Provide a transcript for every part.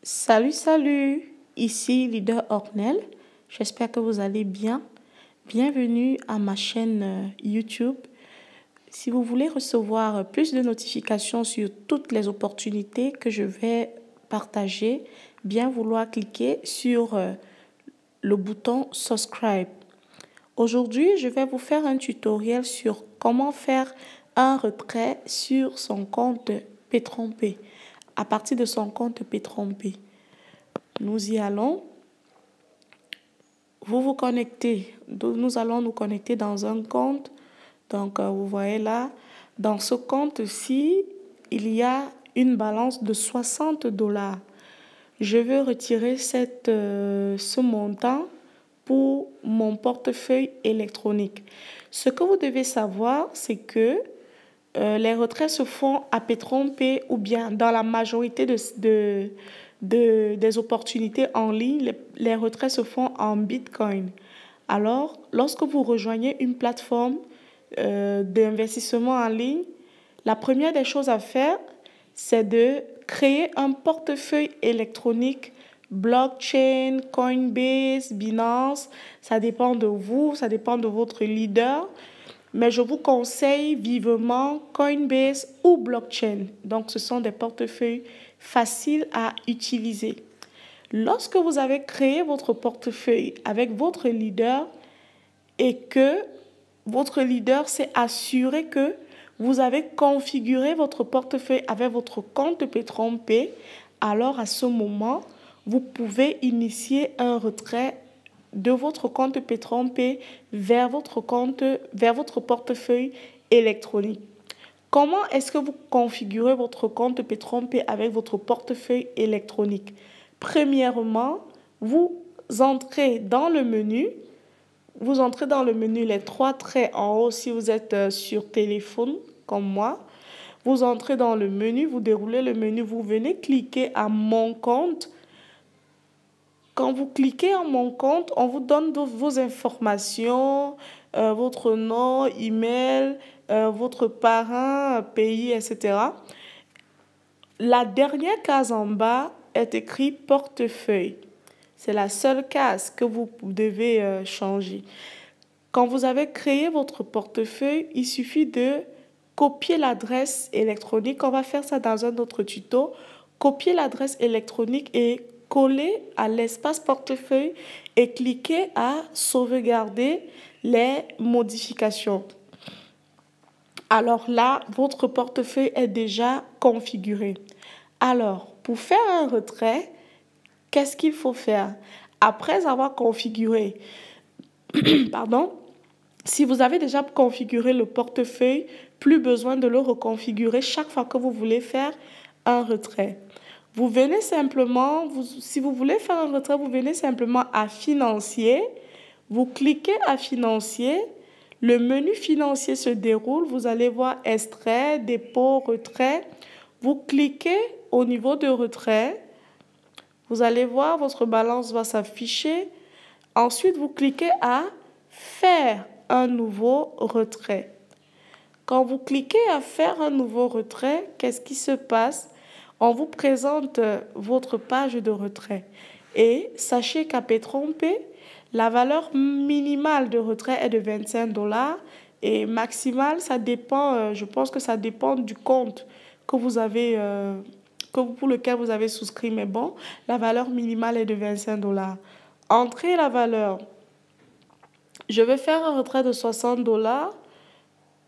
Salut, salut! Ici Leader Ornel. J'espère que vous allez bien. Bienvenue à ma chaîne YouTube. Si vous voulez recevoir plus de notifications sur toutes les opportunités que je vais partager, bien vouloir cliquer sur le bouton subscribe. Aujourd'hui, je vais vous faire un tutoriel sur comment faire un retrait sur son compte P-Trompé, à partir de son compte P-Trompé. Nous y allons. Vous vous connectez. Nous allons nous connecter dans un compte. Donc, vous voyez là, dans ce compte-ci, il y a une balance de 60 $. Je veux retirer ce montant pour mon portefeuille électronique. Ce que vous devez savoir, c'est que les retraits se font à P-Trompé ou bien dans la majorité des opportunités en ligne, les retraits se font en Bitcoin. Alors, lorsque vous rejoignez une plateforme d'investissement en ligne, la première des choses à faire, c'est de créer un portefeuille électronique blockchain, Coinbase, Binance. Ça dépend de vous, ça dépend de votre leader. Mais je vous conseille vivement Coinbase ou blockchain. Donc, ce sont des portefeuilles faciles à utiliser. Lorsque vous avez créé votre portefeuille avec votre leader et que votre leader s'est assuré que vous avez configuré votre portefeuille avec votre compte P-Trompé, alors à ce moment, vous pouvez initier un retrait de votre compte P-Trompé vers votre portefeuille électronique. Comment est-ce que vous configurez votre compte P-Trompé avec votre portefeuille électronique? Premièrement, vous entrez dans le menu. Vous entrez dans le menu, les trois traits en haut si vous êtes sur téléphone comme moi. Vous entrez dans le menu, vous déroulez le menu, vous venez cliquer à Mon compte. Quand vous cliquez à Mon compte, on vous donne vos informations, votre nom, email, votre parrain, pays, etc. La dernière case en bas est écrit portefeuille. C'est la seule case que vous devez changer. Quand vous avez créé votre portefeuille, il suffit de copier l'adresse électronique. On va faire ça dans un autre tuto. Copier l'adresse électronique et coller à l'espace portefeuille et cliquer à sauvegarder les modifications. Alors là, votre portefeuille est déjà configuré. Alors, pour faire un retrait, qu'est-ce qu'il faut faire? Après avoir configuré, pardon, si vous avez déjà configuré le portefeuille, plus besoin de le reconfigurer chaque fois que vous voulez faire un retrait. Vous venez simplement, si vous voulez faire un retrait, vous venez simplement à Financier. Vous cliquez à Financier. Le menu Financier se déroule. Vous allez voir Extrait, Dépôt, Retrait. Vous cliquez au niveau de retrait. Vous allez voir, votre balance va s'afficher. Ensuite, vous cliquez à Faire un nouveau retrait. Quand vous cliquez à Faire un nouveau retrait, qu'est-ce qui se passe? On vous présente votre page de retrait. Et sachez qu'à P-Trompé, la valeur minimale de retrait est de 25 $ et maximale, ça dépend, je pense que ça dépend du compte que vous avez, pour lequel vous avez souscrit. Mais bon, la valeur minimale est de 25 $. Entrez la valeur. Je vais faire un retrait de 60 $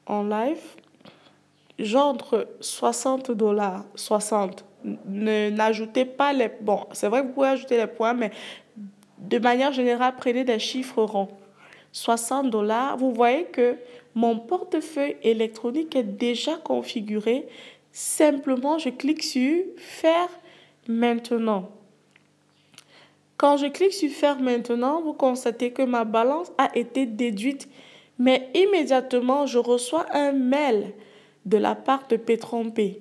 en live. J'entre 60 $, 60. N'ajoutez pas les... Bon, c'est vrai que vous pouvez ajouter les points, mais de manière générale, prenez des chiffres ronds. 60 $. Vous voyez que mon portefeuille électronique est déjà configuré. Simplement, je clique sur Faire maintenant. Quand je clique sur Faire maintenant, vous constatez que ma balance a été déduite, mais immédiatement, je reçois un mail de la part de P-Trompé.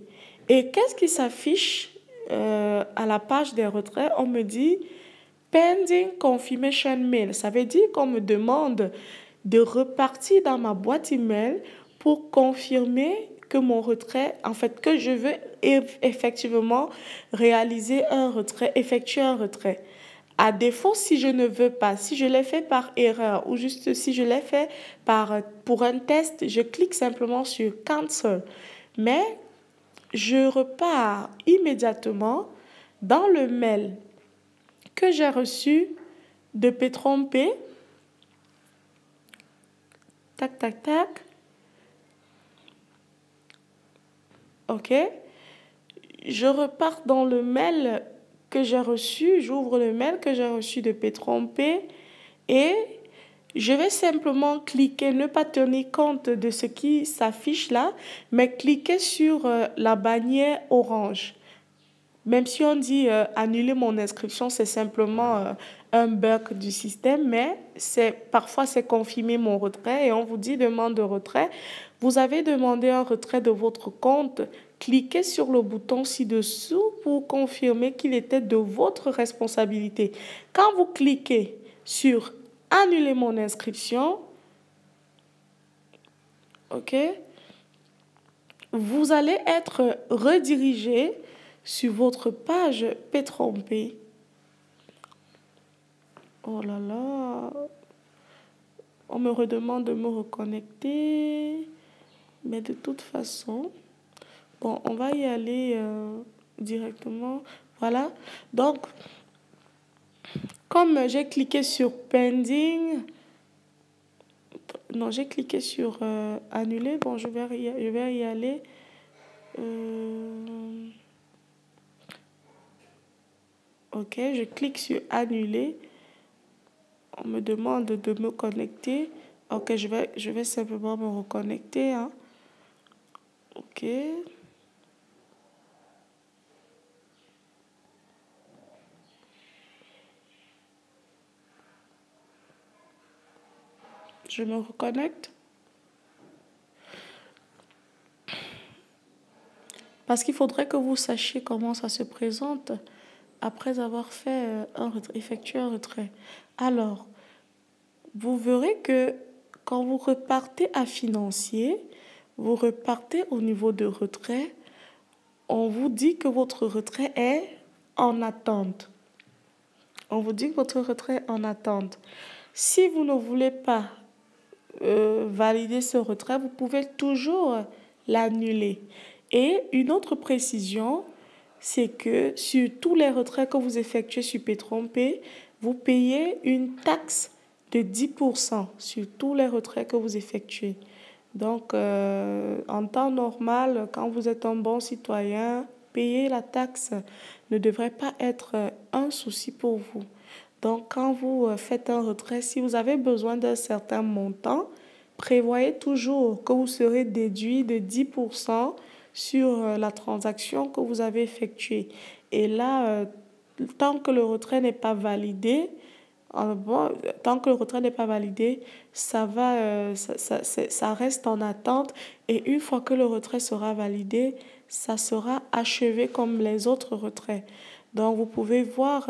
Et qu'est-ce qui s'affiche à la page des retraits? On me dit Pending Confirmation Mail. Ça veut dire qu'on me demande de repartir dans ma boîte email pour confirmer que mon retrait, en fait, que je veux effectivement réaliser un retrait, effectuer un retrait. À défaut, si je ne veux pas, si je l'ai fait par erreur ou juste si je l'ai fait pour un test, je clique simplement sur Cancel. Mais je repars immédiatement dans le mail que j'ai reçu de P-Trompé. Tac, tac, tac. OK. Je repars dans le mail que j'ai reçu. J'ouvre le mail que j'ai reçu de P-Trompé et je vais simplement cliquer, ne pas tenir compte de ce qui s'affiche là, mais cliquer sur la bannière orange. Même si on dit annuler mon inscription, c'est simplement un bug du système, mais parfois c'est confirmer mon retrait et on vous dit demande de retrait. Vous avez demandé un retrait de votre compte. Cliquez sur le bouton ci-dessous pour confirmer qu'il était de votre responsabilité. Quand vous cliquez sur annuler mon inscription, ok, vous allez être redirigé sur votre page P-Trompé. Oh là là, on me redemande de me reconnecter, mais de toute façon, bon, on va y aller directement. Voilà, donc, comme j'ai cliqué sur Pending, non, j'ai cliqué sur Annuler, bon, je vais y aller. Ok, je clique sur Annuler. On me demande de me connecter. Ok, je vais simplement me reconnecter. Hein. Ok. Je me reconnecte. Parce qu'il faudrait que vous sachiez comment ça se présente après avoir fait effectué un retrait. Alors, vous verrez que quand vous repartez à financier, vous repartez au niveau de retrait, on vous dit que votre retrait est en attente. On vous dit que votre retrait est en attente. Si vous ne voulez pas valider ce retrait, vous pouvez toujours l'annuler. Et une autre précision, c'est que sur tous les retraits que vous effectuez sur P-Trompé, vous payez une taxe de 10% sur tous les retraits que vous effectuez. Donc, en temps normal, quand vous êtes un bon citoyen, payer la taxe ne devrait pas être un souci pour vous. Donc, quand vous faites un retrait, si vous avez besoin d'un certain montant, prévoyez toujours que vous serez déduit de 10% sur la transaction que vous avez effectuée. Et là, tant que le retrait n'est pas validé, tant que le retrait n'est pas validé, ça reste en attente. Et une fois que le retrait sera validé, ça sera achevé comme les autres retraits. Donc, vous pouvez voir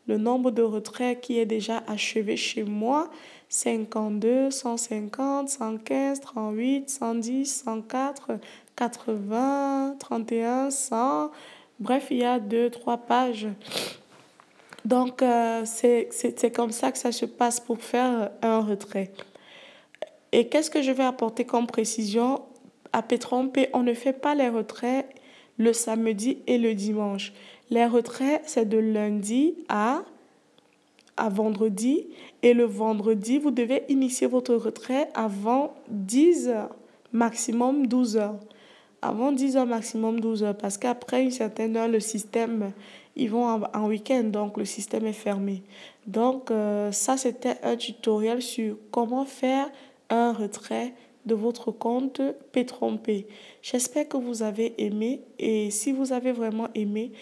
le nombre de retraits qui est déjà achevé chez moi. 52, 150, 115, 38, 110, 104, 80, 31, 100. Bref, il y a 2, 3 pages. Donc, c'est comme ça que ça se passe pour faire un retrait. Et qu'est-ce que je vais apporter comme précision? À P-Trompé, on ne fait pas les retraits le samedi et le dimanche. Les retraits, c'est de lundi à vendredi. Et le vendredi, vous devez initier votre retrait avant 10 heures, maximum 12 heures. Avant 10 heures, maximum 12 heures. Parce qu'après une certaine heure, le système, ils vont en week-end, donc le système est fermé. Donc, ça, c'était un tutoriel sur comment faire un retrait de votre compte P-Trompé. J'espère que vous avez aimé et si vous avez vraiment aimé,